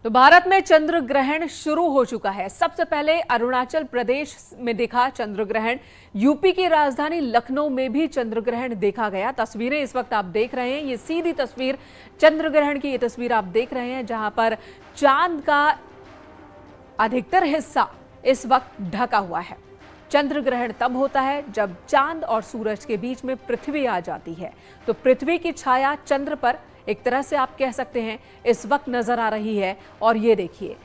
तो भारत में चंद्र ग्रहण शुरू हो चुका है। सबसे पहले अरुणाचल प्रदेश में देखा चंद्र ग्रहण। यूपी की राजधानी लखनऊ में भी चंद्र ग्रहण देखा गया। तस्वीरें इस वक्त आप देख रहे हैं, ये सीधी तस्वीर चंद्र ग्रहण की ये तस्वीर आप देख रहे हैं, जहां पर चांद का अधिकतर हिस्सा इस वक्त ढका हुआ है। चंद्र ग्रहण तब होता है जब चांद और सूरज के बीच में पृथ्वी आ जाती है। तो पृथ्वी की छाया चंद्र पर एक तरह से आप कह सकते हैं इस वक्त नजर आ रही है। और ये देखिए,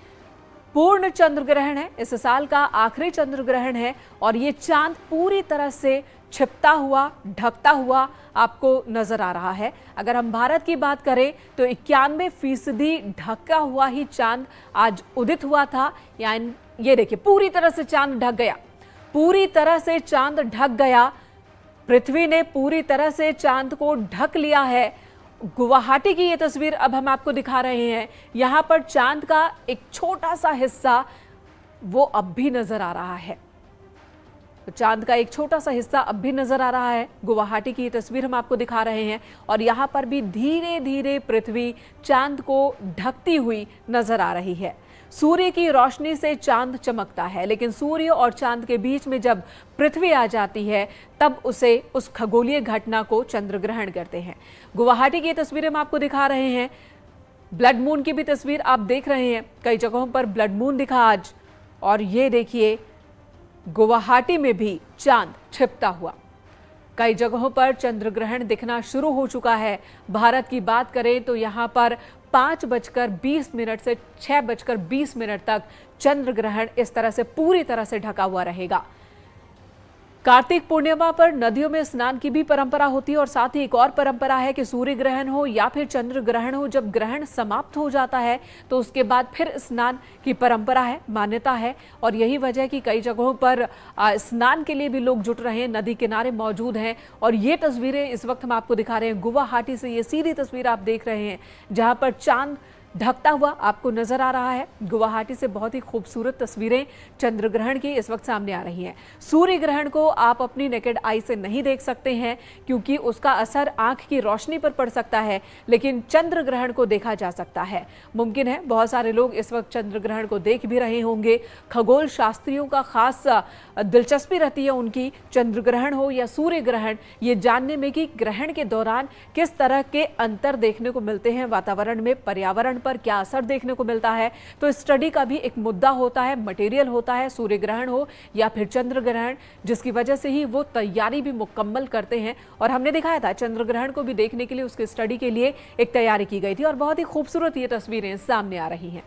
पूर्ण चंद्र ग्रहण है, इस साल का आखिरी चंद्र ग्रहण है और ये चांद पूरी तरह से छिपता हुआ, ढकता हुआ आपको नजर आ रहा है। अगर हम भारत की बात करें तो 91% ढका हुआ ही चांद आज उदित हुआ था। यानी ये देखिए, पूरी तरह से चांद ढक गया, पूरी तरह से चांद ढक गया। पृथ्वी ने पूरी तरह से चांद को ढक लिया है। गुवाहाटी की ये तस्वीर अब हम आपको दिखा रहे हैं। यहां पर चांद का एक छोटा सा हिस्सा वो अब भी नजर आ रहा है। तो चांद का एक छोटा सा हिस्सा अब भी नजर आ रहा है। गुवाहाटी की ये तस्वीर हम आपको दिखा रहे हैं और यहां पर भी धीरे धीरे पृथ्वी चांद को ढकती हुई नजर आ रही है। सूर्य की रोशनी से चांद चमकता है, लेकिन सूर्य और चांद के बीच में जब पृथ्वी आ जाती है तब उस खगोलीय घटना को चंद्र ग्रहण कहते हैं। गुवाहाटी की तस्वीरें हम आपको दिखा रहे हैं। ब्लड मून की भी तस्वीर आप देख रहे हैं। कई जगहों पर ब्लड मून दिखा आज। और ये देखिए, गुवाहाटी में भी चांद छिपता हुआ। कई जगहों पर चंद्र ग्रहण दिखना शुरू हो चुका है। भारत की बात करें तो यहाँ पर 5:20 से 6:20 तक चंद्र ग्रहण इस तरह से पूरी तरह से ढका हुआ रहेगा। कार्तिक पूर्णिमा पर नदियों में स्नान की भी परंपरा होती है और साथ ही एक और परंपरा है कि सूर्य ग्रहण हो या फिर चंद्र ग्रहण हो, जब ग्रहण समाप्त हो जाता है तो उसके बाद फिर स्नान की परंपरा है, मान्यता है। और यही वजह है कि कई जगहों पर स्नान के लिए भी लोग जुट रहे हैं, नदी किनारे मौजूद हैं। और ये तस्वीरें इस वक्त हम आपको दिखा रहे हैं गुवाहाटी से। ये सीधी तस्वीर आप देख रहे हैं जहां पर चांद ढकता हुआ आपको नजर आ रहा है। गुवाहाटी से बहुत ही खूबसूरत तस्वीरें चंद्र ग्रहण की इस वक्त सामने आ रही हैं। सूर्य ग्रहण को आप अपनी नेकेड आई से नहीं देख सकते हैं क्योंकि उसका असर आंख की रोशनी पर पड़ सकता है, लेकिन चंद्र ग्रहण को देखा जा सकता है। मुमकिन है बहुत सारे लोग इस वक्त चंद्र ग्रहण को देख भी रहे होंगे। खगोल शास्त्रियों का खास दिलचस्पी रहती है उनकी, चंद्र ग्रहण हो या सूर्य ग्रहण, ये जानने में कि ग्रहण के दौरान किस तरह के अंतर देखने को मिलते हैं वातावरण में, पर्यावरण पर क्या असर देखने को मिलता है। तो स्टडी का भी एक मुद्दा होता है, मटेरियल होता है, सूर्य ग्रहण हो या फिर चंद्र ग्रहण, जिसकी वजह से ही वो तैयारी भी मुकम्मल करते हैं। और हमने दिखाया था चंद्र ग्रहण को भी देखने के लिए, उसकी स्टडी के लिए एक तैयारी की गई थी और बहुत ही खूबसूरत ये तस्वीरें सामने आ रही हैं।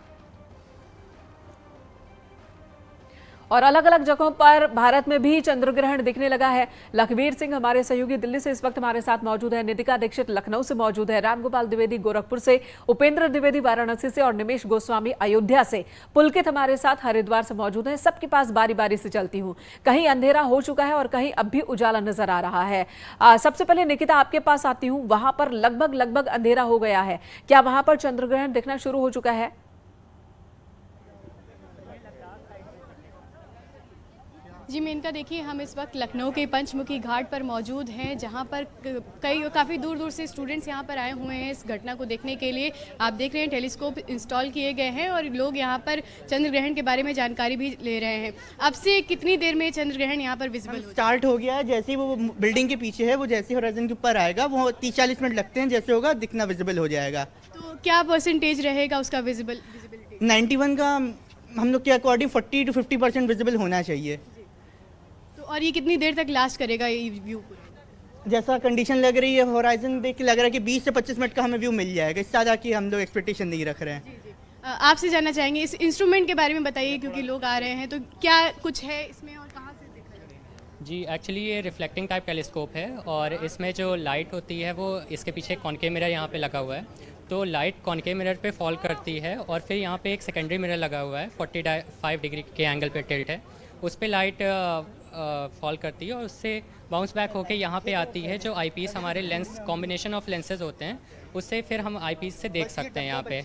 और अलग अलग जगहों पर भारत में भी चंद्र ग्रहण दिखने लगा है। लखवीर सिंह हमारे सहयोगी दिल्ली से इस वक्त हमारे साथ मौजूद है, नितिका दीक्षित लखनऊ से मौजूद है, रामगोपाल द्विवेदी गोरखपुर से, उपेंद्र द्विवेदी वाराणसी से और निमेश गोस्वामी अयोध्या से, पुलकित हमारे साथ हरिद्वार से मौजूद है। सबके पास बारी बारी से चलती हूँ। कहीं अंधेरा हो चुका है और कहीं अब भी उजाला नजर आ रहा है। सबसे पहले निकिता आपके पास आती हूँ। वहां पर लगभग अंधेरा हो गया है, क्या वहां पर चंद्र ग्रहण दिखना शुरू हो चुका है? जी मेनका, देखिए हम इस वक्त लखनऊ के पंचमुखी घाट पर मौजूद हैं, जहां पर काफ़ी दूर दूर से स्टूडेंट्स यहां पर आए हुए हैं इस घटना को देखने के लिए। आप देख रहे हैं टेलीस्कोप इंस्टॉल किए गए हैं और लोग यहां पर चंद्र ग्रहण के बारे में जानकारी भी ले रहे हैं। अब से कितनी देर में चंद्र ग्रहण यहां पर विजिबल स्टार्ट हो गया है? जैसे ही वो बिल्डिंग के पीछे है, वो जैसे होराइजन के ऊपर आएगा, वो 30-40 मिनट लगते हैं, जैसे होगा दिखना विजिबल हो जाएगा। तो क्या परसेंटेज रहेगा उसका विजिबिलिटी? 91 का हम लोग के अकॉर्डिंग 40 to 50% विजिबल होना चाहिए। और ये कितनी देर तक लास्ट करेगा ये व्यू? जैसा कंडीशन लग रही है होराइजन देख के लग रहा है कि 20 से 25 मिनट का हमें व्यू मिल जाएगा। इससे ज़्यादा की हम लोग एक्सपेक्टेशन नहीं रख रहे हैं। आपसे जानना चाहेंगे इस इंस्ट्रूमेंट के बारे में, बताइए क्योंकि लोग आ रहे हैं, तो क्या कुछ है इसमें और कहाँ से दिख रहा है? जी एक्चुअली ये रिफ्लेक्टिंग टाइप टेलीस्कोप है और इसमें जो लाइट होती है वो इसके पीछे कॉनकेव मिरर यहाँ पे लगा हुआ है। तो लाइट कॉनकेव मिरर पे फॉल करती है और फिर यहाँ पे एक सेकेंडरी मिरर लगा हुआ है, 45 डिग्री के एंगल पे टिल्ट है, उस पर लाइट फॉल करती है और उससे बाउंस बैक होके यहाँ पे आती है। जो आईपीस हमारे लेंस कॉम्बिनेशन ऑफ लेंसेज होते हैं, उससे फिर हम आईपीस से देख सकते हैं यहाँ पे।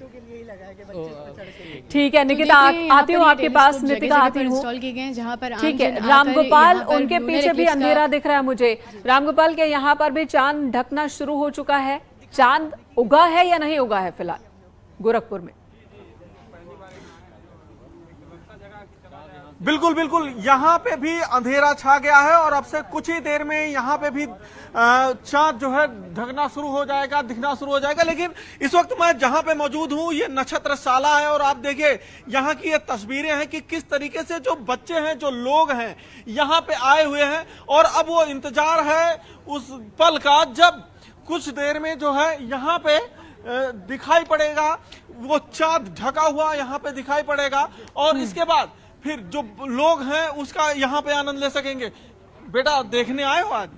ठीक है निकिता, आती हूँ आपके पास। नितिका आती हूँ। ठीक है, रामगोपाल, उनके पीछे भी अंधेरा दिख रहा है मुझे। रामगोपाल के यहाँ पर भी चांद ढकना शुरू हो चुका है। चांद उगा है या नहीं उगा है फिलहाल गोरखपुर में? बिल्कुल बिल्कुल, यहाँ पे भी अंधेरा छा गया है और अब से कुछ ही देर में यहाँ पे भी चांद जो है ढकना शुरू हो जाएगा, दिखना शुरू हो जाएगा। लेकिन इस वक्त मैं जहाँ पे मौजूद हूँ ये नक्षत्रशाला है और आप देखिए यहाँ की ये तस्वीरें हैं कि किस तरीके से जो बच्चे हैं, जो लोग हैं यहाँ पे आए हुए हैं और अब वो इंतजार है उस पल का जब कुछ देर में जो है यहाँ पे दिखाई पड़ेगा, वो चांद ढका हुआ यहाँ पे दिखाई पड़ेगा और इसके बाद फिर जो लोग हैं उसका यहाँ पे आनंद ले सकेंगे। बेटा देखने आए हो आज?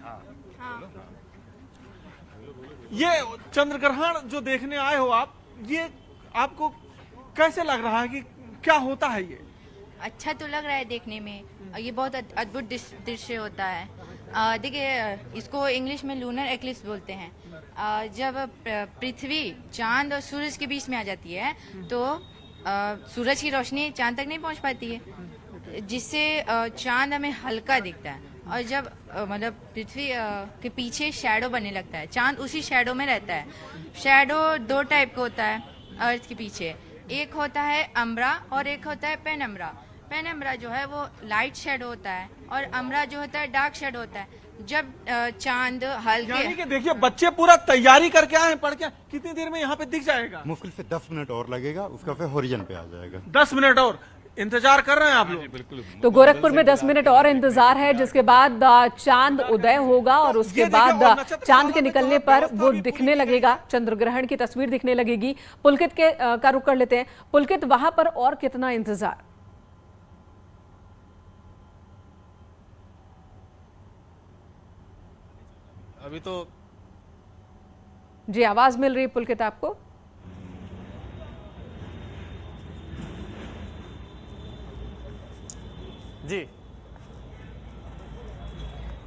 ये चंद्र ग्रहण जो देखने आए हो आप, ये आपको कैसे लग रहा है कि क्या होता है ये? अच्छा तो लग रहा है देखने में, ये बहुत अद्भुत दृश्य होता है। देखिए इसको इंग्लिश में लूनर एक्लिप्स बोलते हैं। जब पृथ्वी चांद और सूरज के बीच में आ जाती है तो सूरज की रोशनी चांद तक नहीं पहुंच पाती है, जिससे चांद हमें हल्का दिखता है। और जब मतलब पृथ्वी के पीछे शैडो बनने लगता है, चांद उसी शैडो में रहता है। शैडो दो टाइप का होता है अर्थ के पीछे, एक होता है अम्ब्रा और एक होता है पेनम्ब्रा। पेनम्ब्रा जो है वो लाइट शेडो होता है और अम्ब्रा जो होता है डार्क शेडो होता है। जब चांद हल्के, यानी कि देखिए बच्चे पूरा तैयारी करके आए हैं, पढ़ के कितनी देर में यहाँ पे दिख जाएगा? मुश्किल से 10 मिनट और लगेगा, उसका फिर होरिजन पे आ जाएगा। 10 मिनट और इंतजार कर रहे हैं आप लोग? बिल्कुल। तो गोरखपुर में 10 मिनट और इंतजार है, जिसके बाद चांद उदय होगा और उसके बाद चांद के निकलने पर वो दिखने लगेगा, चंद्र ग्रहण की तस्वीर दिखने लगेगी। पुलकित का रुख कर लेते हैं। पुलकित, वहां पर और कितना इंतजार? अभी तो जी आवाज मिल रही है पुलकित आपको? जी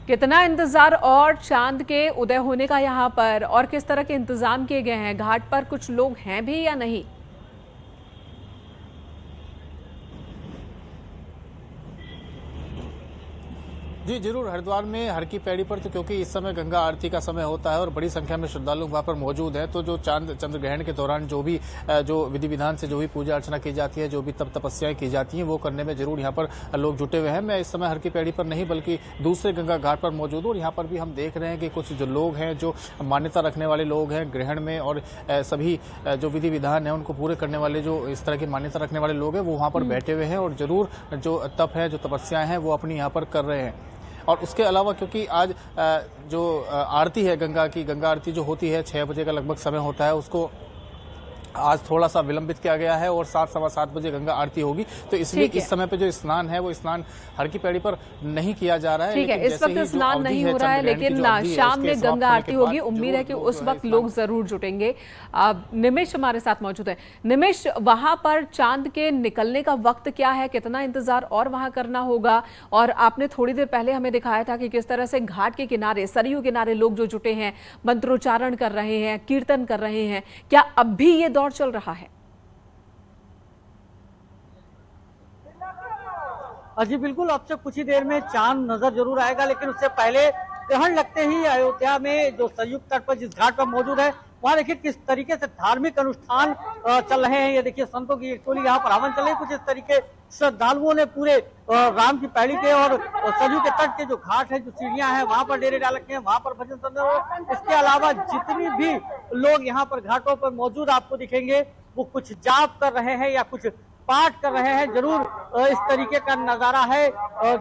कितना इंतजार और चांद के उदय होने का यहाँ पर, और किस तरह के इंतजाम किए गए हैं? घाट पर कुछ लोग हैं भी या नहीं? जी जरूर, हरिद्वार में हर की पैड़ी पर तो क्योंकि इस समय गंगा आरती का समय होता है और बड़ी संख्या में श्रद्धालु वहां पर मौजूद हैं, तो जो चंद्र ग्रहण के दौरान जो भी जो विधि विधान से जो भी पूजा अर्चना की जाती है, जो भी तप तपस्याएं की जाती हैं, वो करने में जरूर यहाँ पर लोग जुटे हुए हैं। मैं इस समय हर की पैड़ी पर नहीं बल्कि दूसरे गंगा घाट पर मौजूद हूँ और यहाँ पर भी हम देख रहे हैं कि कुछ जो लोग हैं, जो मान्यता रखने वाले लोग हैं ग्रहण में, और सभी जो विधि विधान है उनको पूरे करने वाले जो इस तरह की मान्यता रखने वाले लोग हैं, वो वहाँ पर बैठे हुए हैं और जरूर जो तप है, जो तपस्याएं हैं, वो अपनी यहाँ पर कर रहे हैं। और उसके अलावा क्योंकि आज जो आरती है गंगा की, गंगा आरती जो होती है 6 बजे का लगभग समय होता है, उसको आज थोड़ा सा विलंबित किया गया है और 7 सवा 7 बजे गंगा आरती होगी, तो इसलिए इस समय पे जो स्नान है वो स्नान हर की पैड़ी पर नहीं किया जा रहा है। ठीक है, इस वक्त स्नान नहीं हो रहा है, लेकिन शाम में गंगा आरती होगी। उम्मीद है कि उस वक्त लोग जरूर जुटेंगे। निमिष हमारे साथ मौजूद है। निमिष, वहां पर चांद के निकलने का वक्त क्या है, कितना इंतजार और वहां करना होगा? और आपने थोड़ी देर पहले हमें दिखाया था कि किस तरह से घाट के किनारे, सरयू किनारे लोग जो जुटे हैं, मंत्रोच्चारण कर रहे हैं, कीर्तन कर रहे हैं, क्या अब भी ये दौर चल रहा है? जी बिल्कुल, अब से कुछ ही देर में चांद नजर जरूर आएगा, लेकिन उससे पहले ग्रहण लगते ही अयोध्या में जो संयुक्त तट पर जिस घाट पर मौजूद है, वहाँ देखिए किस तरीके से धार्मिक अनुष्ठान चल रहे हैं। ये देखिए संतों की एक टोली यहाँ पर हवन चल रही है। कुछ इस तरीके श्रद्धालुओं ने पूरे राम की पैड़ी के और सरयू के तट के जो घाट है, जो सीढ़ियां हैं, वहां पर डेरे डाल रखे हैं, वहां पर भजन चल रहे हैं। इसके अलावा जितनी भी लोग यहाँ पर घाटों पर मौजूद आपको दिखेंगे, वो कुछ जाप कर रहे हैं या कुछ पाठ कर रहे हैं। जरूर इस तरीके का नजारा है।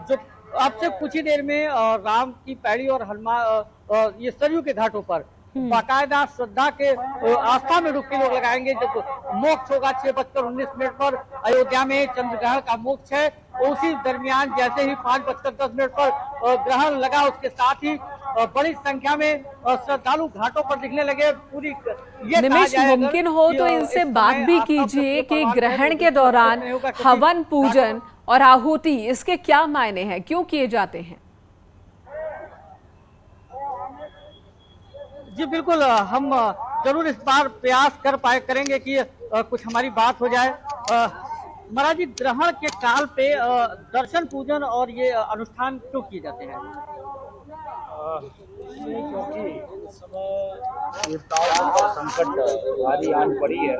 जो अब से कुछ ही देर में राम की पैड़ी और हनुमान ये सरयू के घाटों पर बाकायदा श्रद्धा के आस्था में डुबकी लोग लगाएंगे। जब मोक्ष होगा 6:19 पर अयोध्या में चंद्र ग्रहण का मोक्ष है, उसी दरमियान जैसे ही 5:10 पर ग्रहण लगा, उसके साथ ही बड़ी संख्या में श्रद्धालु घाटों पर दिखने लगे। पूरी ये निमिष, मुमकिन हो तो इनसे बात भी कीजिए कि ग्रहण के दौरान हवन, पूजन और आहुति, इसके क्या मायने हैं, क्यों किए जाते हैं? जी बिल्कुल, हम जरूर इस बार प्रयास करेंगे कि कुछ हमारी बात हो जाए। महाराज जी, ग्रहण के काल पे दर्शन, पूजन और ये अनुष्ठान क्यों किए जाते हैं? क्योंकि इस समय देवताओं का संकट भारी आन पड़ी है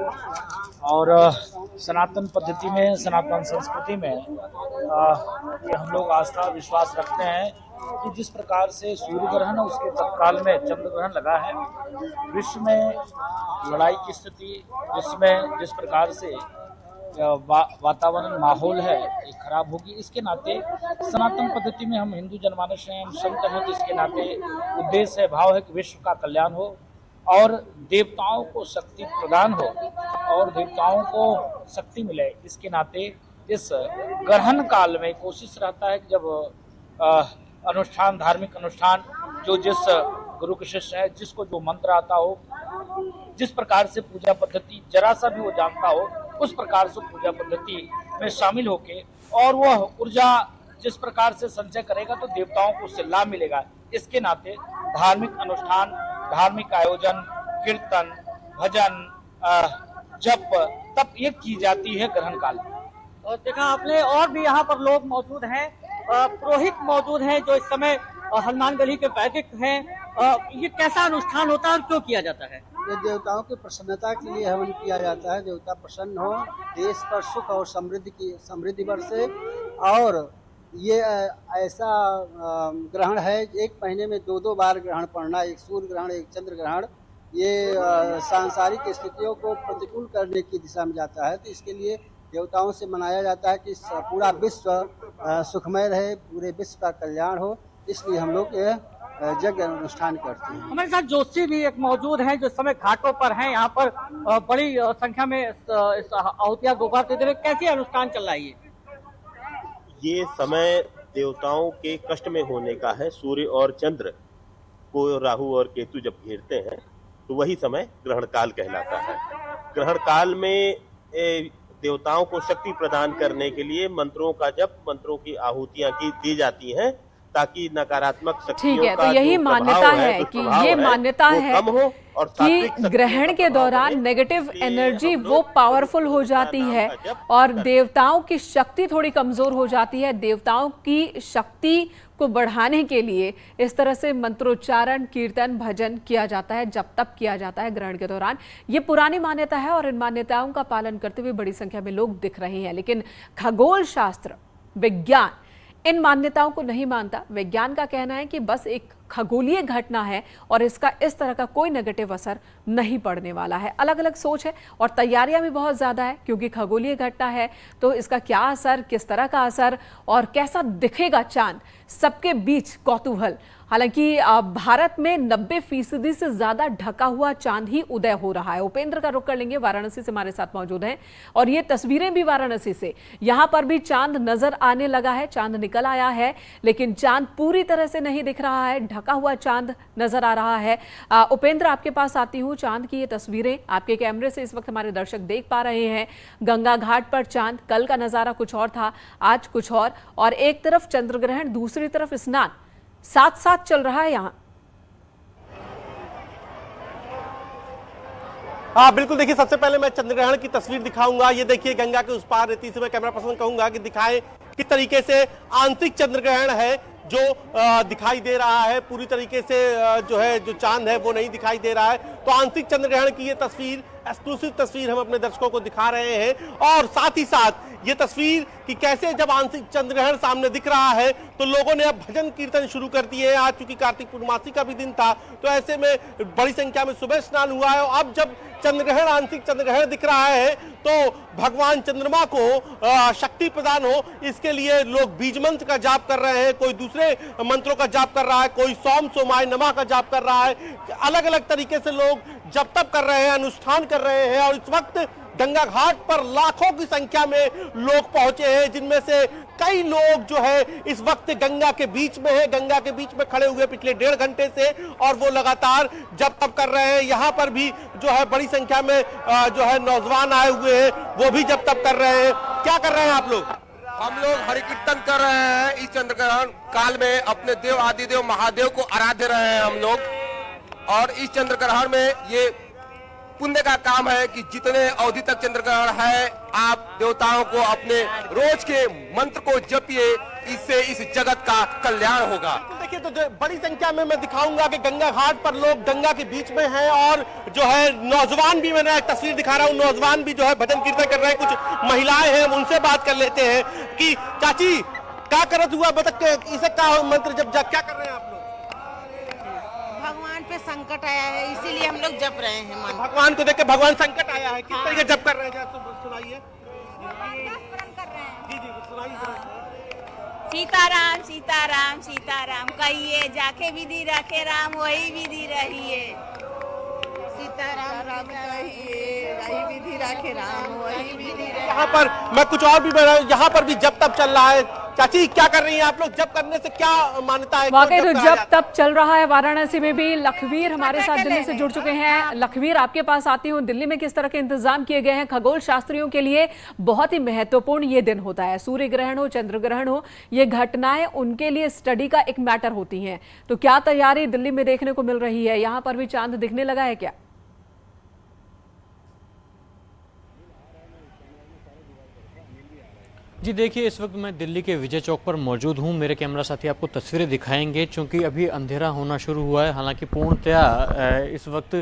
और सनातन पद्धति में, सनातन संस्कृति में ये हम लोग आस्था विश्वास रखते हैं कि जिस प्रकार से सूर्य ग्रहण उसके तत्काल में चंद्र ग्रहण लगा है, विश्व में लड़ाई की स्थिति, विश्व में जिस प्रकार से वातावरण माहौल है ये खराब होगी। इसके नाते सनातन पद्धति में हम हिंदू जनमानस हैं, हम संत हैं, तो इसके नाते उद्देश्य है, भाव है कि विश्व का कल्याण हो और देवताओं को शक्ति प्रदान हो और देवताओं को शक्ति मिले। इसके नाते इस ग्रहण काल में कोशिश रहता है कि जब अनुष्ठान, धार्मिक अनुष्ठान जो जिस गुरु के शिष्य है, जिसको जो मंत्र आता हो, जिस प्रकार से पूजा पद्धति जरा सा भी वो जानता हो, उस प्रकार से पूजा पद्धति में शामिल होके और वह ऊर्जा जिस प्रकार से संचय करेगा तो देवताओं को उससे लाभ मिलेगा। इसके नाते धार्मिक अनुष्ठान, धार्मिक आयोजन, कीर्तन, भजन, जप, तप ये की जाती है ग्रहण काल में। और देखा आपने और भी यहाँ पर लोग मौजूद हैं, पुरोहित मौजूद हैं जो इस समय हनुमान गली के वैदिक हैं। ये कैसा अनुष्ठान होता है और क्यों किया जाता है? ये देवताओं की प्रसन्नता के लिए हवन किया जाता है। देवता प्रसन्न हो, देश पर सुख और समृद्धि बरसे। और ये ऐसा ग्रहण है, एक महीने में 2 बार ग्रहण पड़ना, एक सूर्य ग्रहण, एक चंद्र ग्रहण। ये सांसारिक स्थितियों को प्रतिकूल करने की दिशा में जाता है, तो इसके लिए देवताओं से मनाया जाता है कि पूरा विश्व सुखमय रहे, पूरे विश्व का कल्याण हो। इसलिए हम लोग ये यज्ञ अनुष्ठान करते हैं। हमारे साथ जोशी भी एक मौजूद हैं जो समय घाटों पर हैं। यहाँ पर बड़ी संख्या में आहुतियां दोपहर देते हुए कैसे अनुष्ठान चल रहा है? ये समय देवताओं के कष्ट में होने का है। सूर्य और चंद्र को राहु और केतु जब घेरते हैं तो वही समय ग्रहण काल कहलाता है। ग्रहण काल में देवताओं को शक्ति प्रदान करने के लिए मंत्रों का जप, मंत्रों की आहुतियां दी जाती हैं ताकि नकारात्मक शक्तियों ठीक है, तो यही मान्यता है कि ये मान्यता है कि ग्रहण के दौरान नेगेटिव एनर्जी वो पावरफुल हो जाती है और देवताओं की शक्ति थोड़ी कमजोर हो जाती है। देवताओं की शक्ति को बढ़ाने के लिए इस तरह से मंत्रोच्चारण, कीर्तन, भजन किया जाता है, जब तब किया जाता है ग्रहण के दौरान। ये पुरानी मान्यता है और इन मान्यताओं का पालन करते हुए बड़ी संख्या में लोग दिख रहे हैं। लेकिन खगोल शास्त्र, विज्ञान इन मान्यताओं को नहीं मानता। विज्ञान का कहना है कि बस एक खगोलीय घटना है और इसका इस तरह का कोई नेगेटिव असर नहीं पड़ने वाला है। अलग अलग सोच है और तैयारियां भी बहुत ज्यादा है, क्योंकि खगोलीय घटना है तो इसका क्या असर, किस तरह का असर और कैसा दिखेगा चांद, सबके बीच कौतूहल। हालांकि भारत में 90% से ज्यादा ढका हुआ चांद ही उदय हो रहा है। उपेंद्र का रुख कर लेंगे, वाराणसी से हमारे साथ मौजूद हैं और ये तस्वीरें भी वाराणसी से। यहां पर भी चांद नजर आने लगा है, चांद निकल आया है, लेकिन चांद पूरी तरह से नहीं दिख रहा है, ढका हुआ चांद नजर आ रहा है। उपेंद्र, आपके पास आती हूँ। चांद की ये तस्वीरें आपके कैमरे से इस वक्त हमारे दर्शक देख पा रहे हैं। गंगा घाट पर चांद, कल का नजारा कुछ और था, आज कुछ और एक तरफ चंद्र ग्रहण, दूसरी तरफ स्नान साथ साथ चल रहा है यहाँ। हाँ बिल्कुल, देखिए सबसे पहले मैं चंद्रग्रहण की तस्वीर दिखाऊंगा। ये देखिए गंगा के उस पार रहती से मैं कैमरा पर्सन कहूंगा कि दिखाएं किस तरीके से आंशिक चंद्रग्रहण है जो दिखाई दे रहा है। पूरी तरीके से जो चांद है वो नहीं दिखाई दे रहा है। तो आंशिक चंद्रग्रहण की ये तस्वीर, एक्सक्लूसिव तस्वीर हम अपने दर्शकों को दिखा रहे हैं। और साथ ही साथ ये तस्वीर कि कैसे जब आंशिक चंद्रग्रहण सामने दिख रहा है तो लोगों ने अब भजन कीर्तन शुरू कर दिए हैं। आज चूंकि कार्तिक पूर्णमासी का भी दिन था तो ऐसे में बड़ी संख्या में सुबह स्नान हुआ है। और अब जब चंद्रग्रहण, आंशिक चंद्रग्रहण दिख रहा है तो भगवान चंद्रमा को शक्ति प्रदान हो, इसके लिए लोग बीज मंत्र का जाप कर रहे हैं, कोई दूसरे मंत्रों का जाप कर रहा है, कोई सोम सोमाय नमः का जाप कर रहा है। अलग अलग तरीके से लोग जप तप कर रहे हैं, अनुष्ठान कर रहे हैं। और इस वक्त गंगा घाट पर लाखों की संख्या में लोग पहुंचे हैं, जिनमें से कई लोग जो है इस वक्त गंगा के बीच में है, गंगा के बीच में खड़े हुए पिछले 1.5 घंटे से, और वो लगातार जप तप कर रहे हैं। यहाँ पर भी जो है बड़ी संख्या में जो है नौजवान आए हुए हैं, वो भी जप तप कर रहे हैं। क्या कर रहे हैं आप लोग? हम लोग हरि कीर्तन कर रहे हैं। इस चंद्रग्रहण काल में अपने देव आदिदेव महादेव को आराध्य रहे हैं हम लोग। और इस चंद्रग्रहण में ये पुण्य का काम है कि जितने अवधि तक चंद्रग्रहण है, आप देवताओं को अपने रोज के मंत्र को जपिए, इससे इस जगत का कल्याण होगा। देखिए तो बड़ी संख्या में मैं दिखाऊंगा कि गंगा घाट पर लोग गंगा के बीच में हैं और जो है नौजवान भी, मैंने एक तस्वीर दिखा रहा हूँ, नौजवान भी जो है भजन कीर्तन कर रहे हैं, कुछ महिलाएं हैं, उनसे बात कर लेते हैं कि चाची क्या करत हुआ बता, इसे क्या मंत्र जब क्या कर रहे हैं आप लोग? भगवान पे संकट आया है इसीलिए हम लोग जप रहे हैं। मन भगवान को देख के भगवान संकट आया है, किस तरीके जप कर रहे हैं सुनाइए। जी जी सुनाइए। सीताराम सीताराम सीताराम कहिए, जाके विधि रखे राम वही विधि रहिए। सीताराम राम कहिए, वही विधि रखे राम वही विधि रहिए। यहाँ पर मैं कुछ और भी, यहाँ पर भी जब तब चल रहा है। चाची क्या कर रही हैं आप लोग, जब करने से क्या मान्यता है? वाकई तो जब तब चल रहा है वाराणसी में भी। लखवीर हमारे साथ दिल्ली से जुड़ चुके हैं। लखवीर, आपके पास आती हूँ, दिल्ली में किस तरह के इंतजाम किए गए हैं? खगोल शास्त्रियों के लिए बहुत ही महत्वपूर्ण ये दिन होता है, सूर्य ग्रहण हो चंद्र ग्रहण हो, ये घटनाएं उनके लिए स्टडी का एक मैटर होती हैं। तो क्या तैयारी दिल्ली में देखने को मिल रही है? यहाँ पर भी चांद दिखने लगा है क्या? जी देखिए, इस वक्त मैं दिल्ली के विजय चौक पर मौजूद हूँ। मेरे कैमरा साथी आपको तस्वीरें दिखाएंगे, क्योंकि अभी अंधेरा होना शुरू हुआ है। हालांकि पूर्णतया इस वक्त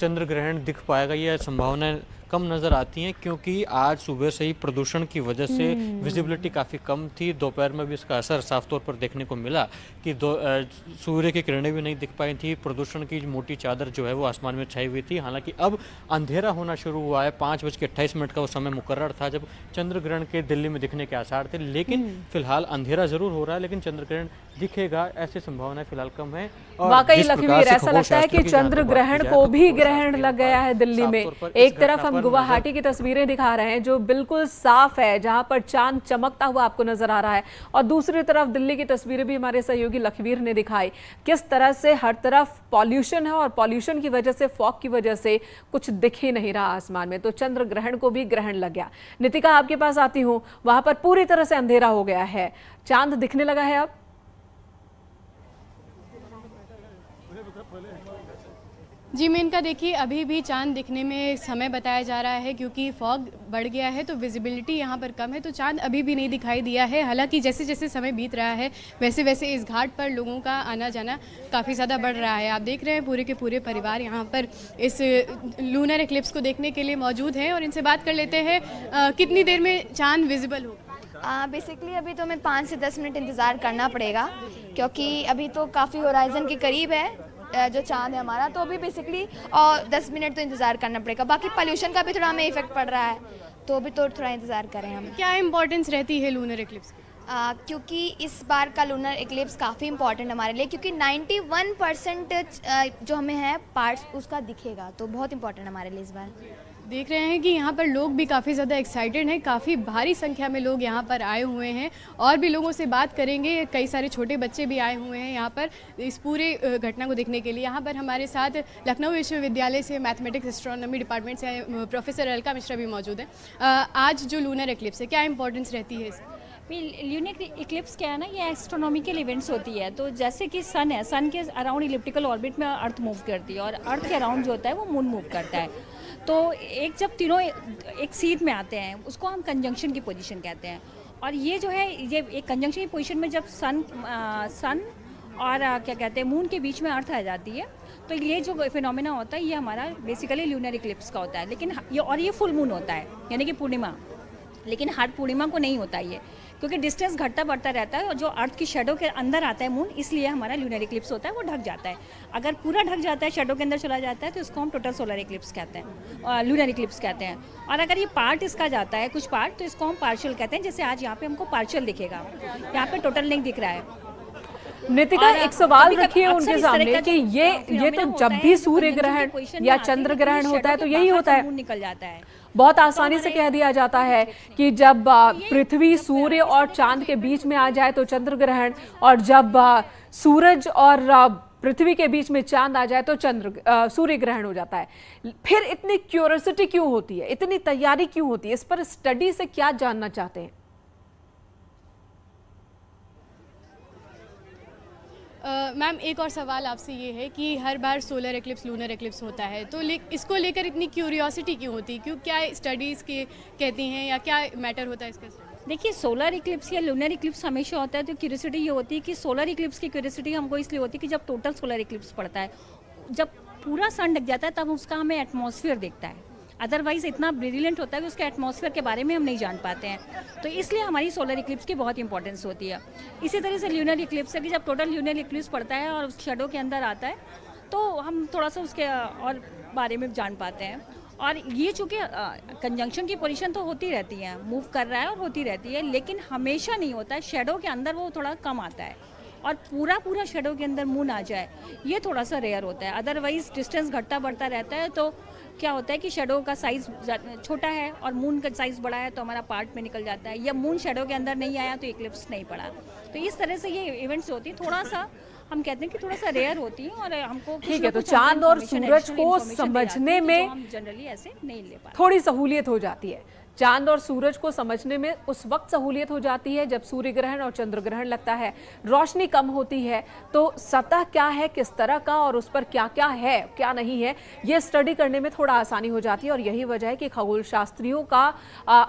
चंद्र ग्रहण दिख पाएगा, यह संभावनाएं कम नज़र आती हैं, क्योंकि आज सुबह से ही प्रदूषण की वजह से विजिबिलिटी काफ़ी कम थी। दोपहर में भी इसका असर साफ तौर पर देखने को मिला कि सूर्य की किरणें भी नहीं दिख पाई थी। प्रदूषण की मोटी चादर जो है वो आसमान में छाई हुई थी। हालांकि अब अंधेरा होना शुरू हुआ है। 5:28 का वो समय मुकर्रर था जब चंद्र ग्रहण के दिल्ली में दिखने के आसार थे, लेकिन फिलहाल अंधेरा जरूर हो रहा है, लेकिन चंद्र ग्रहण दिखेगा ऐसी संभावनाएं फिलहाल कम है। वाकई लखवीर, ऐसा लगता है कि चंद्र ग्रहण को भी ग्रहण लग गया है दिल्ली में। एक तरफ हम गुवाहाटी की तस्वीरें दिखा रहे हैं जो बिल्कुल साफ है, जहां पर चांद चमकता हुआ आपको नजर आ रहा है, और दूसरी तरफ दिल्ली की तस्वीरें भी हमारे सहयोगी लखवीर ने दिखाई। किस तरह से हर तरफ पॉल्यूशन है और पॉल्यूशन की वजह से, फॉग की वजह से कुछ दिख ही नहीं रहा आसमान में। तो चंद्र ग्रहण को भी ग्रहण लग गया। नितिका, आपके पास आती हूँ, वहां पर पूरी तरह से अंधेरा हो गया है, चांद दिखने लगा है अब? जी मेनका, देखिए अभी भी चांद दिखने में समय बताया जा रहा है, क्योंकि फॉग बढ़ गया है तो विजिबिलिटी यहाँ पर कम है, तो चांद अभी भी नहीं दिखाई दिया है। हालांकि जैसे जैसे समय बीत रहा है वैसे वैसे इस घाट पर लोगों का आना जाना काफ़ी ज़्यादा बढ़ रहा है। आप देख रहे हैं पूरे के पूरे परिवार यहाँ पर इस लूनर एक्लिप्स को देखने के लिए मौजूद हैं, और इनसे बात कर लेते हैं कितनी देर में चांद विजिबल होगा। बेसिकली अभी तो हमें 5 से 10 मिनट इंतज़ार करना पड़ेगा, क्योंकि अभी तो काफ़ी होराइजन के करीब है जो चांद है हमारा, तो अभी बेसिकली और 10 मिनट तो इंतज़ार करना पड़ेगा। बाकी पोल्यूशन का भी थोड़ा हमें इफेक्ट पड़ रहा है, तो अभी तो थोड़ा इंतज़ार करें हम। क्या इंपॉर्टेंस रहती है लूनर एक्लिप्स की? क्योंकि इस बार का लूनर एक्लिप्स काफ़ी इंपॉर्टेंट हमारे लिए, क्योंकि 91% जो हमें है पार्ट्स उसका दिखेगा, तो बहुत इंपॉर्टेंट हमारे लिए इस बार। देख रहे हैं कि यहाँ पर लोग भी काफ़ी ज़्यादा एक्साइटेड हैं, काफ़ी भारी संख्या में लोग यहाँ पर आए हुए हैं, और भी लोगों से बात करेंगे। कई सारे छोटे बच्चे भी आए हुए हैं यहाँ पर इस पूरे घटना को देखने के लिए। यहाँ पर हमारे साथ लखनऊ विश्वविद्यालय से मैथमेटिक्स एस्ट्रोनॉमी डिपार्टमेंट से प्रोफेसर अलका मिश्रा भी मौजूद हैं। आज जो लूनर एक्लिप्स है, क्या इंपॉर्टेंस रहती है इसकी? ल्यूनर इक्लिप्स क्या है ना, ये एस्ट्रोनॉमिकल इवेंट्स होती है। तो जैसे कि सन है, सन के अराउंड इलिप्टिकल ऑर्बिट में अर्थ मूव करती है, और अर्थ के अराउंड जो होता है वो मून मूव करता है। तो एक जब तीनों एक सीध में आते हैं उसको हम कंजंक्शन की पोजीशन कहते हैं। और ये जो है, ये एक कंजंक्शन की पोजीशन में जब सन और क्या कहते हैं मून के बीच में अर्थ आ जाती है, तो ये जो फिनोमेना होता है ये हमारा बेसिकली ल्यूनर इक्लिप्स का होता है। लेकिन ये फुल मून होता है, यानी कि पूर्णिमा, लेकिन हर पूर्णिमा को नहीं होता ये, क्योंकि डिस्टेंस घटता बढ़ता रहता है और जो अर्थ की शेडो के अंदर आता है मून, इसलिए हमारा ल्यूनर इक्लिप्स होता है, वो ढक जाता है। अगर पूरा ढक जाता है, शेडो के अंदर चला जाता है, तो इसको हम टोटल सोलर इक्लिप्स कहते हैं, लूनर इक्लिप्स कहते हैं। और अगर ये पार्ट इसका जाता है कुछ पार्ट, तो इसको हम पार्शियल कहते हैं। जैसे आज यहाँ पे हमको पार्शियल दिखेगा, यहाँ पे टोटल नहीं दिख रहा है। नितिका, एक सवाल रखिए उनके सामने कि ये तो जब भी सूर्य ग्रहण या चंद्र ग्रहण होता है तो यही होता है, निकल जाता है। बहुत आसानी से कह दिया जाता है कि जब पृथ्वी सूर्य और चांद के बीच में आ जाए तो चंद्र ग्रहण, और जब सूरज और पृथ्वी के बीच में चांद आ जाए तो सूर्य ग्रहण हो जाता है। फिर इतनी क्यूरियोसिटी क्यों होती है, इतनी तैयारी क्यों होती है? इस पर स्टडी से क्या जानना चाहते हैं? मैम, एक और सवाल आपसे ये है कि हर बार सोलर एक्लिप्स लूनर एक्लिप्स होता है, तो इसको लेकर इतनी क्यूरियोसिटी क्यों होती है? क्यों, क्या स्टडीज़ के कहती हैं या क्या मैटर होता है इसका? देखिए सोलर इक्लिप्स या लूनर इक्लिप्स हमेशा होता है, तो क्यूरियोसिटी ये होती है कि सोलर इक्लिप्स की क्यूरियोसिटी हमको इसलिए होती है कि जब टोटल सोलर इक्लिप्स पड़ता है, जब पूरा सन ढक जाता है तब उसका हमें एटमॉस्फेयर दिखता है। अदरवाइज इतना ब्रिलियंट होता है कि उसके एटमॉस्फेयर के बारे में हम नहीं जान पाते हैं, तो इसलिए हमारी सोलर इक्लिप्स की बहुत इंपॉर्टेंस होती है। इसी तरह से ल्यूनर इक्लिप्स है कि जब टोटल ल्यूनर इक्लिप्स पड़ता है और शेडो के अंदर आता है तो हम थोड़ा सा उसके और बारे में जान पाते हैं। और ये चूँकि कंजंक्शन की पोजीशन तो होती रहती है, मूव कर रहा है और होती रहती है, लेकिन हमेशा नहीं होता है। शेडो के अंदर वो थोड़ा कम आता है और पूरा शेडो के अंदर मून आ जाए, ये थोड़ा सा रेयर होता है। अदरवाइज डिस्टेंस घटता बढ़ता रहता है, तो क्या होता है कि शेडो का साइज़ छोटा है और मून का साइज़ बड़ा है तो हमारा पार्ट में निकल जाता है, या मून शेडो के अंदर नहीं आया तो इक्लिप्स नहीं पड़ा। तो इस तरह से ये इवेंट्स होती है, थोड़ा सा हम कहते हैं कि थोड़ा सा रेयर होती है और हमको ठीक है। तो चांद और सूरज को समझने में हम जनरली ऐसे नहीं ले पाते, थोड़ी सहूलियत हो जाती है। चांद और सूरज को समझने में उस वक्त सहूलियत हो जाती है जब सूर्य ग्रहण और चंद्र ग्रहण लगता है, रोशनी कम होती है, तो सतह क्या है, किस तरह का और उस पर क्या क्या है क्या नहीं है, ये स्टडी करने में थोड़ा आसानी हो जाती है। और यही वजह है कि खगोल शास्त्रियों का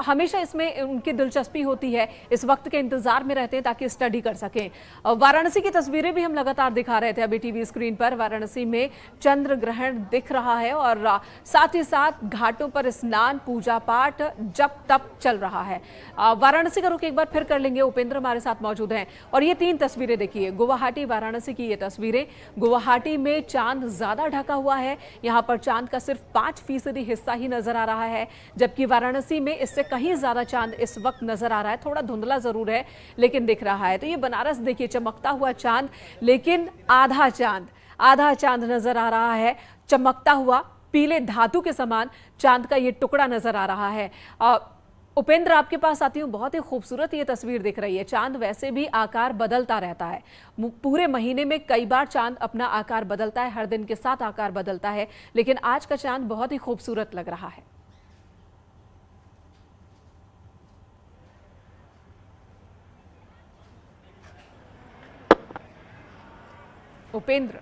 हमेशा इसमें उनकी दिलचस्पी होती है, इस वक्त के इंतजार में रहते हैं ताकि स्टडी कर सकें। वाराणसी की तस्वीरें भी हम लगातार दिखा रहे थे अभी टीवी स्क्रीन पर। वाराणसी में चंद्र ग्रहण दिख रहा है और साथ ही साथ घाटों पर स्नान पूजा पाठ जब तब चल रहा है। वाराणसी का रुख एक बार फिर कर लेंगे, उपेंद्र हमारे साथ मौजूद हैं। और ये 3 तस्वीरें देखिए, गुवाहाटी वाराणसी की ये तस्वीरें। गुवाहाटी में चांद ज्यादा ढका हुआ है, यहाँ पर चांद का सिर्फ 5% हिस्सा ही नजर आ रहा है, जबकि वाराणसी में इससे कहीं ज्यादा चांद इस वक्त नजर आ रहा है। थोड़ा धुंधला जरूर है लेकिन दिख रहा है। तो ये बनारस देखिए, चमकता हुआ चांद, लेकिन आधा चांद नजर आ रहा है, चमकता हुआ पीले धातु के समान चांद का ये टुकड़ा नजर आ रहा है। उपेंद्र, आपके पास आती हूँ। बहुत ही खूबसूरत ये तस्वीर दिख रही है। चांद वैसे भी आकार बदलता रहता है, पूरे महीने में कई बार चांद अपना आकार बदलता है, हर दिन के साथ आकार बदलता है, लेकिन आज का चांद बहुत ही खूबसूरत लग रहा है। उपेंद्र,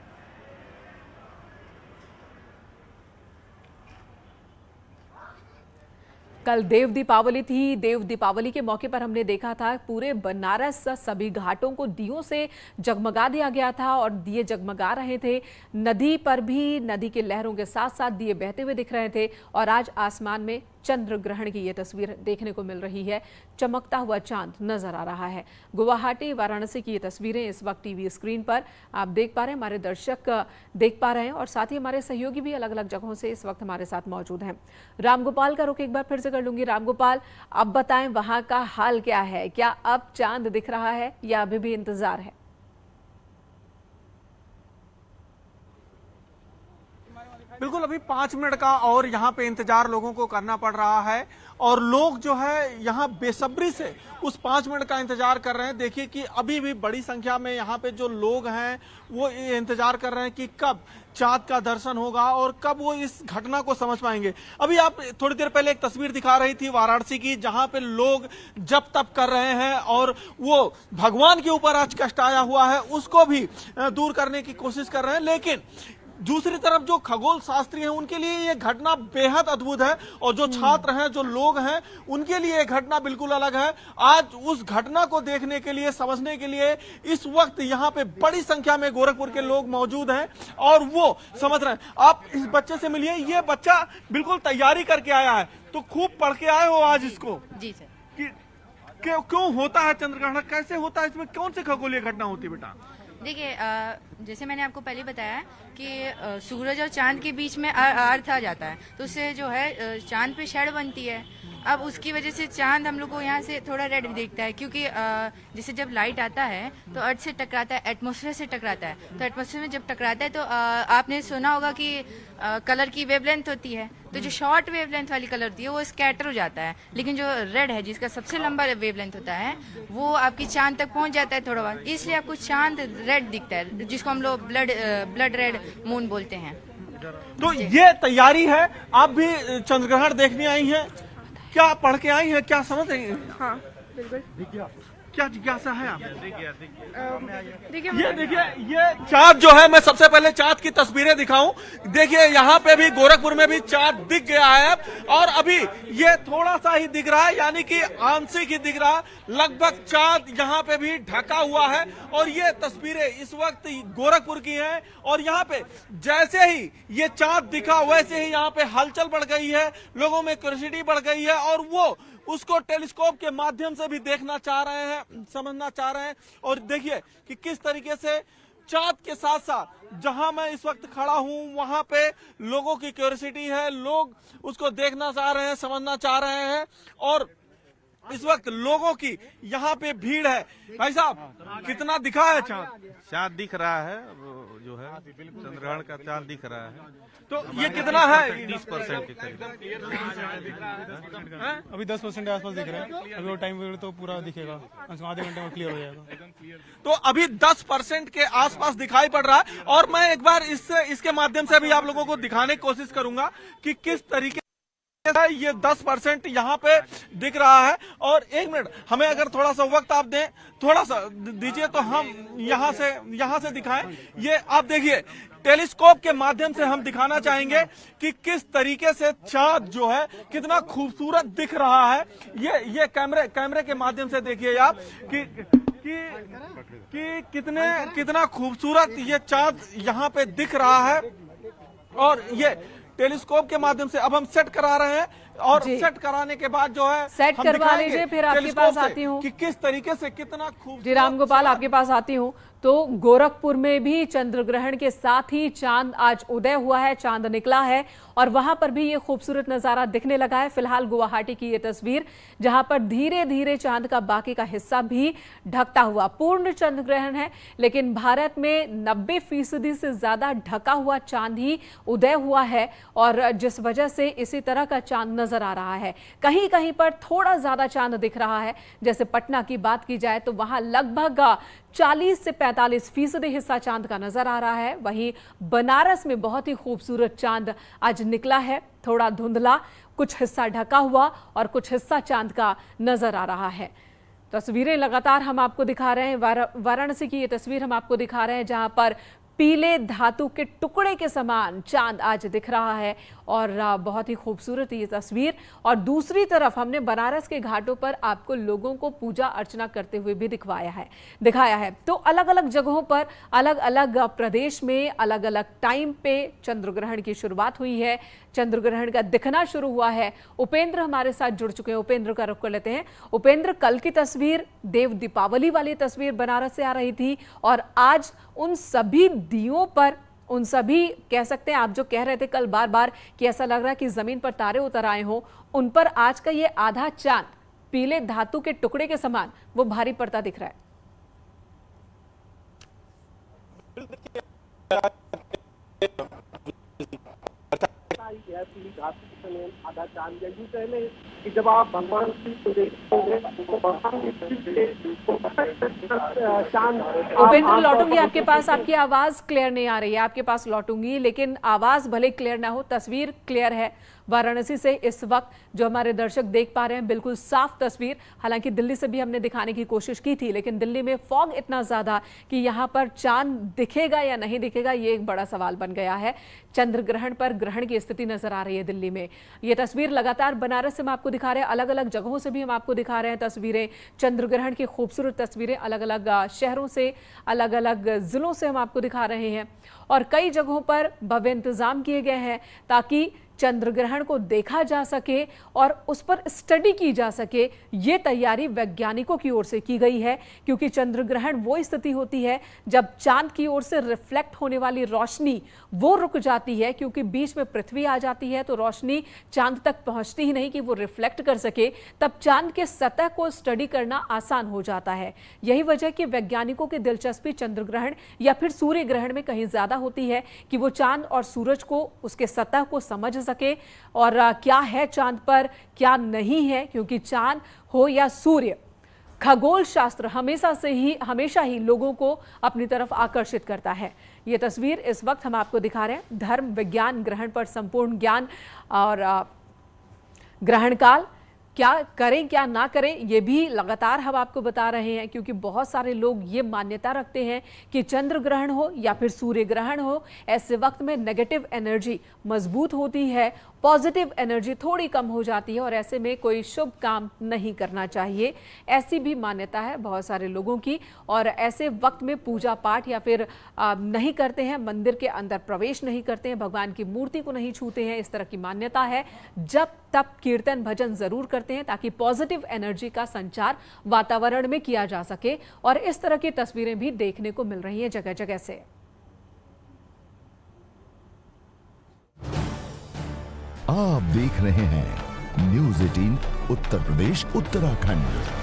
कल देव दीपावली थी। देव दीपावली के मौके पर हमने देखा था पूरे बनारस सभी घाटों को दियों से जगमगा दिया गया था और दिए जगमगा रहे थे। नदी पर भी नदी के लहरों के साथ साथ दिए बहते हुए दिख रहे थे। और आज आसमान में चंद्र ग्रहण की ये तस्वीर देखने को मिल रही है, चमकता हुआ चांद नजर आ रहा है। गुवाहाटी वाराणसी की ये तस्वीरें इस वक्त टीवी स्क्रीन पर आप देख पा रहे हैं, हमारे दर्शक देख पा रहे हैं और साथ ही हमारे सहयोगी भी अलग अलग जगहों से इस वक्त हमारे साथ मौजूद हैं। रामगोपाल का रुख एक बार फिर से कर लूंगी। रामगोपाल, अब बताएं वहां का हाल क्या है? क्या अब चांद दिख रहा है या अभी भी इंतजार है? बिल्कुल, अभी 5 मिनट का और यहाँ पे इंतजार लोगों को करना पड़ रहा है और लोग जो है यहाँ बेसब्री से उस 5 मिनट का इंतजार कर रहे हैं। देखिए कि अभी भी बड़ी संख्या में यहाँ पे जो लोग हैं वो ये इंतजार कर रहे हैं कि कब चांद का दर्शन होगा और कब वो इस घटना को समझ पाएंगे। अभी आप थोड़ी देर पहले एक तस्वीर दिखा रही थी वाराणसी की, जहां पे लोग जप तप कर रहे हैं और वो भगवान के ऊपर आज कष्ट आया हुआ है उसको भी दूर करने की कोशिश कर रहे हैं। लेकिन दूसरी तरफ जो खगोल शास्त्री हैं उनके लिए ये घटना बेहद अद्भुत है और जो छात्र हैं, जो लोग हैं, उनके लिए ये घटना बिल्कुल अलग है। आज उस घटना को देखने के लिए, समझने के लिए इस वक्त यहाँ पे बड़ी संख्या में गोरखपुर के लोग मौजूद हैं और वो समझ रहे हैं। आप इस बच्चे से मिलिए, ये बच्चा बिल्कुल तैयारी करके आया है, तो खूब पढ़ के आए हो आज इसको? जी सर। क्यों होता है चंद्रग्रहण, कैसे होता है, इसमें कौन सी खगोलीय घटना होती है बेटा? देखिए, जैसे मैंने आपको पहले बताया कि सूरज और चांद के बीच में अर्थ आ जाता है, तो उससे जो है चांद पे शेड बनती है। अब उसकी वजह से चांद हम लोग को यहाँ से थोड़ा रेड दिखता है, क्योंकि जैसे जब लाइट आता है तो अर्थ से टकराता है, एटमॉस्फेयर से टकराता है। तो एटमॉस्फेयर में जब टकराता है तो आपने सुना होगा कि कलर की वेवलेंथ होती है, तो जो शॉर्ट वेवलेंथ वाली कलर होती है वो स्कैटर हो जाता है, लेकिन जो रेड है जिसका सबसे लंबा वेवलेंथ होता है वो आपकी चांद तक पहुंच जाता है थोड़ा बहुत, इसलिए आपको चांद रेड दिखता है, जिसको हम लोग ब्लड रेड मून बोलते हैं। तो ये तैयारी है, आप भी चंद्रग्रहण देखने आई हैं, क्या पढ़ के आई हैं, क्या समझ रही हैं? हाँ बिल्कुल। क्या जिज्ञासा है आप? देखिए ये देखिए, ये चाँद जो है, मैं सबसे पहले चाँद की तस्वीरें दिखाऊं। देखिए यहाँ पे भी गोरखपुर में भी चाँद दिख गया है और अभी ये थोड़ा सा ही दिख रहा है, यानी कि आंशिक ही दिख रहा है। लगभग चाँद यहाँ पे भी ढका हुआ है और ये तस्वीरें इस वक्त गोरखपुर की हैं। और यहाँ पे जैसे ही ये चाँद दिखा वैसे ही यहाँ पे हलचल बढ़ गई है, लोगों में क्यूरियोसिटी बढ़ गई है और वो उसको टेलीस्कोप के माध्यम से भी देखना चाह रहे हैं, समझना चाह रहे हैं। और देखिए कि किस तरीके से चाँद के साथ साथ जहां मैं इस वक्त खड़ा हूं वहां पे लोगों की क्यूरियोसिटी है, लोग उसको देखना चाह रहे हैं, समझना चाह रहे हैं और इस वक्त लोगों की यहाँ पे भीड़ है। भाई साहब, कितना दिखा है चाँद? चाँद दिख रहा है, जो है चंद्रग्रहण का चाँद दिख रहा है। तो ये कितना है? 30% के करीब। अभी 10% के आसपास दिख रहा है। अभी वो टाइम तो पूरा दिखेगा, आधे घंटे में क्लियर हो जाएगा। तो अभी 10% के आसपास दिखाई पड़ रहा है और मैं एक बार इसके माध्यम से भी आप लोगों को दिखाने की कोशिश करूंगा कि किस तरीके ये 10% यहाँ पे दिख रहा है। और एक मिनट, हमें अगर थोड़ा सा वक्त आप दें, थोड़ा सा दीजिए तो हम यहाँ से दिखाएं। ये आप देखिए, टेलीस्कोप के माध्यम से हम दिखाना चाहेंगे कि किस तरीके से चाँद जो है कितना खूबसूरत दिख रहा है। ये कैमरे के माध्यम से देखिए आप कि कितना खूबसूरत ये चाँद यहाँ पे दिख रहा है। और ये टेलीस्कोप के माध्यम से अब हम सेट करा रहे हैं और सेट कराने के बाद जो है सेट करवा लीजिए, फिर आपके पास आती हूँ कि किस तरीके से कितना खूबसूरत। जी राम गोपाल, आपके पास आती हूँ। तो गोरखपुर में भी चंद्र ग्रहण के साथ ही चांद आज उदय हुआ है, चांद निकला है और वहां पर भी ये खूबसूरत नजारा दिखने लगा है। फिलहाल गुवाहाटी की ये तस्वीर, जहां पर धीरे धीरे चांद का बाकी का हिस्सा भी ढकता हुआ पूर्ण चंद्र ग्रहण है, लेकिन भारत में 90% से ज्यादा ढका हुआ चांद ही उदय हुआ है और जिस वजह से इसी तरह का चांद नजर आ रहा है। कहीं कहीं पर थोड़ा ज्यादा चांद दिख रहा है, जैसे पटना की बात की जाए तो वहां लगभग 40 से 45% हिस्सा चांद का नजर आ रहा है। वहीं बनारस में बहुत ही खूबसूरत चांद आज निकला है, थोड़ा धुंधला, कुछ हिस्सा ढका हुआ और कुछ हिस्सा चांद का नजर आ रहा है। तस्वीरें लगातार हम आपको दिखा रहे हैं, वाराणसी की ये तस्वीर हम आपको दिखा रहे हैं जहां पर पीले धातु के टुकड़े के समान चांद आज दिख रहा है और बहुत ही खूबसूरत ये तस्वीर। और दूसरी तरफ हमने बनारस के घाटों पर आपको लोगों को पूजा अर्चना करते हुए भी दिखाया है। तो अलग अलग जगहों पर, अलग अलग प्रदेश में अलग अलग टाइम पे चंद्र ग्रहण की शुरुआत हुई है, चंद्र ग्रहण का दिखना शुरू हुआ है। उपेंद्र हमारे साथ जुड़ चुके हैं, उपेंद्र का रुख कर लेते हैं। उपेंद्र, कल की तस्वीर देव दीपावली वाली तस्वीर बनारस से आ रही थी और आज उन सभी दियों पर, उन सभी कह सकते हैं, आप जो कह रहे थे कल बार बार कि ऐसा लग रहा है कि जमीन पर तारे उतर आए हों, उन पर आज का ये आधा चांद पीले धातु के टुकड़े के समान वो भारी पड़ता दिख रहा है। आधा चांद पहले कि जब आप भगवान को देखोगे चांद। उपेंद्र, लौटूंगी आपके पास, आपकी आवाज क्लियर नहीं आ रही है, आपके पास लौटूंगी, लेकिन आवाज भले क्लियर ना हो, तस्वीर क्लियर है। वाराणसी से इस वक्त जो हमारे दर्शक देख पा रहे हैं, बिल्कुल साफ तस्वीर। हालांकि दिल्ली से भी हमने दिखाने की कोशिश की थी, लेकिन दिल्ली में फॉग इतना ज्यादा कि यहाँ पर चांद दिखेगा या नहीं दिखेगा, ये एक बड़ा सवाल बन गया है। चंद्र ग्रहण पर ग्रहण की स्थिति नजर आ रही है दिल्ली में। ये तस्वीर लगातार बनारस से हम आपको दिखा रहे हैं, अलग अलग जगहों से भी हम आपको दिखा रहे हैं तस्वीरें, चंद्र ग्रहण की खूबसूरत तस्वीरें अलग अलग शहरों से, अलग अलग जिलों से हम आपको दिखा रहे हैं। और कई जगहों पर भव्य इंतजाम किए गए हैं ताकि चंद्र ग्रहण को देखा जा सके और उस पर स्टडी की जा सके। ये तैयारी वैज्ञानिकों की ओर से की गई है, क्योंकि चंद्र ग्रहण वो स्थिति होती है जब चांद की ओर से रिफ्लेक्ट होने वाली रोशनी वो रुक जाती है, क्योंकि बीच में पृथ्वी आ जाती है तो रोशनी चांद तक पहुंचती ही नहीं कि वो रिफ्लेक्ट कर सके। तब चांद के सतह को स्टडी करना आसान हो जाता है। यही वजह कि वैज्ञानिकों की दिलचस्पी चंद्र ग्रहण या फिर सूर्य ग्रहण में कहीं ज्यादा होती है कि वो चांद और सूरज को, उसके सतह को समझ सके और क्या है चांद पर, क्या नहीं है, क्योंकि चांद हो या सूर्य, खगोल शास्त्र हमेशा ही लोगों को अपनी तरफ आकर्षित करता है। ये तस्वीर इस वक्त हम आपको दिखा रहे हैं, धर्म विज्ञान ग्रहण पर संपूर्ण ज्ञान और ग्रहण काल, क्या करें क्या ना करें ये भी लगातार हम आपको बता रहे हैं, क्योंकि बहुत सारे लोग ये मान्यता रखते हैं कि चंद्र ग्रहण हो या फिर सूर्य ग्रहण हो, ऐसे वक्त में नेगेटिव एनर्जी मजबूत होती है, पॉजिटिव एनर्जी थोड़ी कम हो जाती है और ऐसे में कोई शुभ काम नहीं करना चाहिए। ऐसी भी मान्यता है बहुत सारे लोगों की, और ऐसे वक्त में पूजा पाठ या फिर नहीं करते हैं, मंदिर के अंदर प्रवेश नहीं करते हैं, भगवान की मूर्ति को नहीं छूते हैं, इस तरह की मान्यता है। जब तब कीर्तन भजन जरूर करते हैं ताकि पॉजिटिव एनर्जी का संचार वातावरण में किया जा सके, और इस तरह की तस्वीरें भी देखने को मिल रही हैं जगह जगह से। आप देख रहे हैं न्यूज़ 18 उत्तर प्रदेश उत्तराखंड।